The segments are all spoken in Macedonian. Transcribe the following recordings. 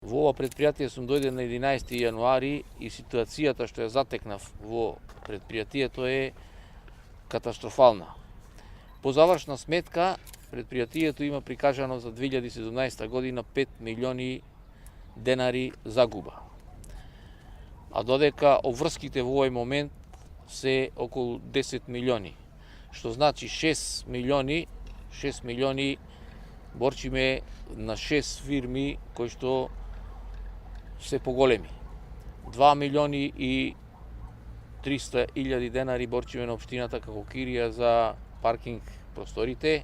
Во ова предпријатие сум дојде на 11 јануари и ситуацијата што ја затекнав во предпријатието е катастрофална. По завршна сметка, предпријатието има прикажано за 2017 година 5 милиони денари загуба. А додека обврските во овој момент се околу 10 милиони, што значи 6 милиони борчиме на 6 фирми кои што се поголеми. 2 милиони и 300 илјади денари борчиме на општината како кирија за паркинг просторите,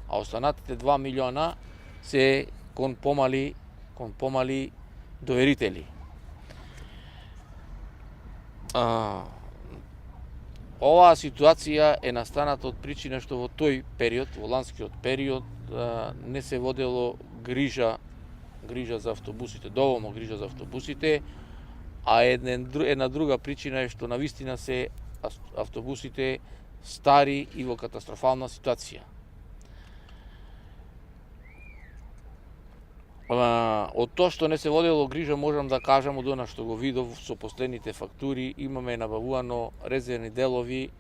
а останатите 2 милиона се кон помали доверители. Оваа ситуација е настаната од причина што во тој период, во ланскиот период, не се водело грижа за автобусите, доволно грижа за автобусите, а една друга причина е што навистина се автобусите стари и во катастрофална ситуација. Од тоа што не се водело грижа, можам да кажам од она што го видов со последните фактури, имаме набавувано резервни делови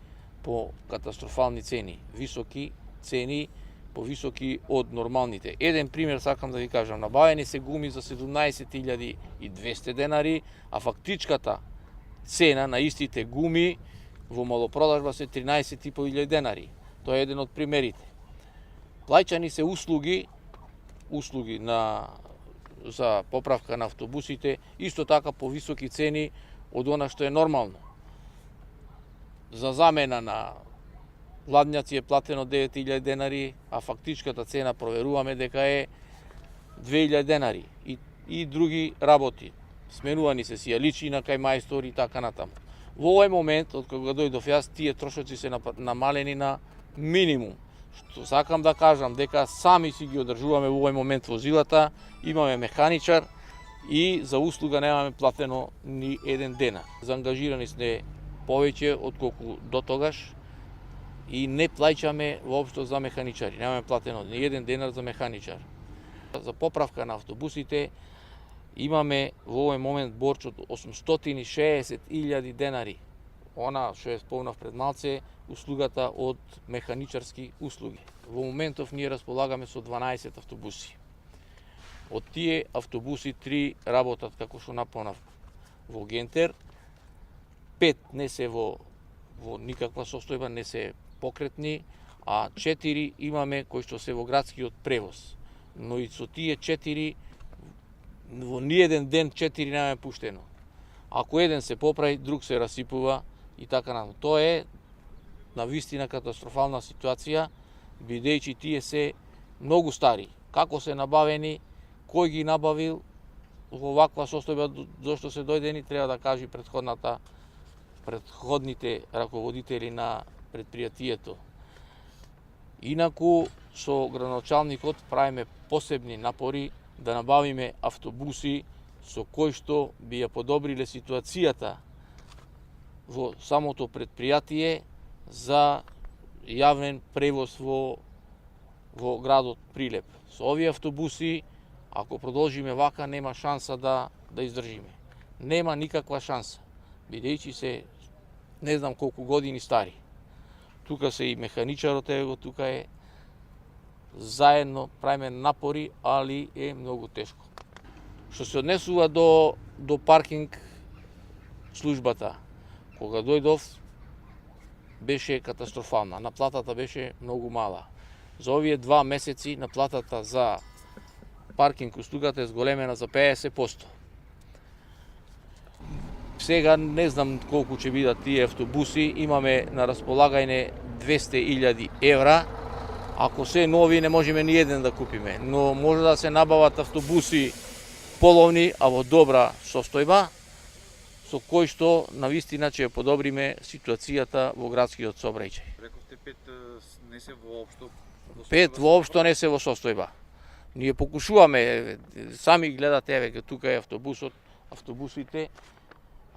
по катастрофални цени, високи цени, повисоки од нормалните. Еден пример сакам да ви кажам, набавени се гуми за 17.200 денари, а фактичката цена на истите гуми во малопродажба се 13.500 денари. Тоа е еден од примерите. Плаќани се услуги за поправка на автобусите, исто така по високи цени од она што е нормално. За замена на ладњаци е платено 9.000 денари, а фактичката цена проверуваме дека е 2.000 денари и други работи. Сменувани се сијаличи на кај мајстори и така натаму. Во овој момент, од кога дојдов јас, тие трошоци се намалени на минимум. Што сакам да кажам дека сами си ги одржуваме во овој момент возилата, имаме механичар и за услуга немаме платено ни еден денар. Заангажирани сме повеќе отколку до тогаш и не плаќаме воопшто за механичари. Немаме платено ни еден денар за механичар. За поправка на автобусите имаме во овој момент борч од 860.000 денари. Она што ја спомнав пред малце, услугата од механичарски услуги. Во моментов ние располагаме со 12 автобуси. Од тие автобуси 3 работат, како што напомнав, во Гентер, 5 не се во никаква состојба, не се покретни, а 4 имаме кои што се во градскиот превоз. Но и со тие 4 во ниеден ден 4 немаме пуштено. Ако еден се поправи, друг се расипува и така натаму. Тоа е навистина катастрофална ситуација, бидејќи тие се многу стари. Како се набавени, кој ги набавил во ваква состојба, зошто се дојдени, треба да кажи предходните раководители на предпријатието. Инаку, со градоначалникот правиме посебни напори да набавиме автобуси со кои што би ја подобриле ситуацијата во самото предпријатие за јавен превоз во градот Прилеп. Со овие автобуси, ако продолжиме вака, нема шанса да издржиме. Нема никаква шанса, бидејќи се не знам колку години стари. Тука се и механичарот, его тука е, заедно правиме напори, али е многу тешко. Што се однесува до паркинг службата, кога дојдов беше катастрофална, наплатата беше многу мала. За овие 2 месеци наплатата за паркинг услугата е зголемена за 50%. Сега не знам колку ќе бидат тие автобуси, имаме на располагање 200.000 евра. Ако се нови, не можеме ни еден да купиме, но може да се набават автобуси половни, а во добра состојба, со кој што навистина ќе подобриме ситуацијата во градскиот сообраќај. Рековте 5 не се воопшто 5 воопшто не се во состојба. Ние покушуваме, сами гледате, еве тука е автобусите,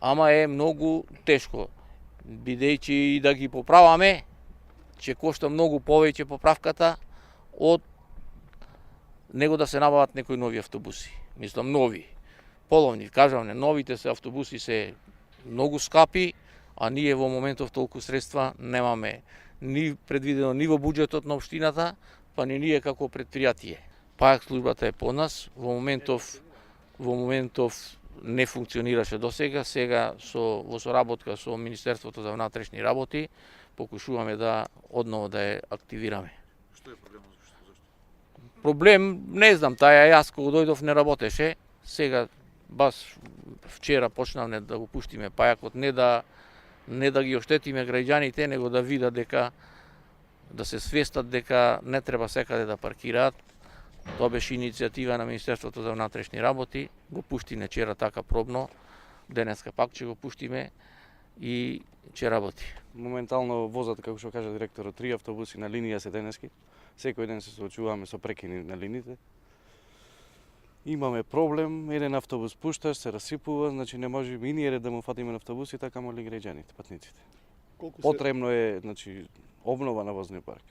ама е многу тешко, бидејќи и да ги поправаме, ќе кошта многу повеќе поправката од него да се набават некои нови автобуси. Мислам нови. половни. Кажам, новите се автобуси се многу скапи, а ние во моментов толку средства немаме ни предвидено ни во буџетот на општината, па ни ние како предпријатие. Пајак службата е по нас, во моментов не функционираше досега, сега во соработка со Министерството за внатрешни работи покушуваме да одново да ја активираме. Што е проблемот? Зашто? Проблем, не знам, таја јас кога дојдов не работеше, сега баш вчера почнавме да го пуштиме пајакот, не да ги оштетиме граѓаните, него да видат дека да се свестат дека не треба секаде да паркираат. Тоа беше иницијатива на Министерството за внатрешни работи, го пуштиме вчера така пробно, денеска пак ќе го пуштиме и ќе работи. Моментално возат, како што кажа директорот, 3 автобуси на линија се денески. Секој ден се соочуваме со прекини на линиите. Имаме проблем, еден автобус пушташ, се расипува, значи не можеме и ние да му фатиме на автобуси, така мали граѓаните, патниците. Потребно е, значи, обнова на возниот парк.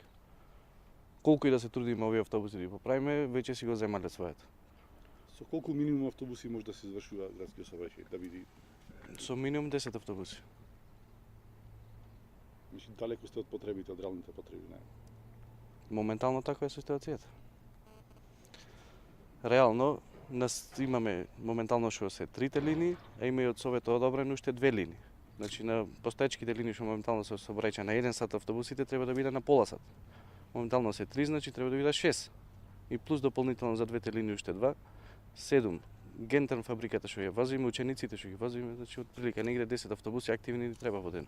Колку и да се трудиме овие автобуси да ги поправиме, веќе си го земале своето. Со колку минимум автобуси може да се извршува градскиот сообраќај, да биде? Со минимум 10 автобуси. Значи далеку сте од потребите, од реалните потреби, не? Моментално таква е ситуацијата. Реално, нас имаме моментално што се 3 линии, а има и од Советот одобрено уште 2 линии. Значи на постоечките линии што моментално се сообраќа на 1 сат автобусите треба да биде на пола сат. Моментално се 3, значи треба да биде 6. И плюс дополнително за двете линии уште 2, 7. Гентерн фабриката што ја возиме, учениците што ги возиме, значи од прилика негде 10 автобуси активни ни треба во ден.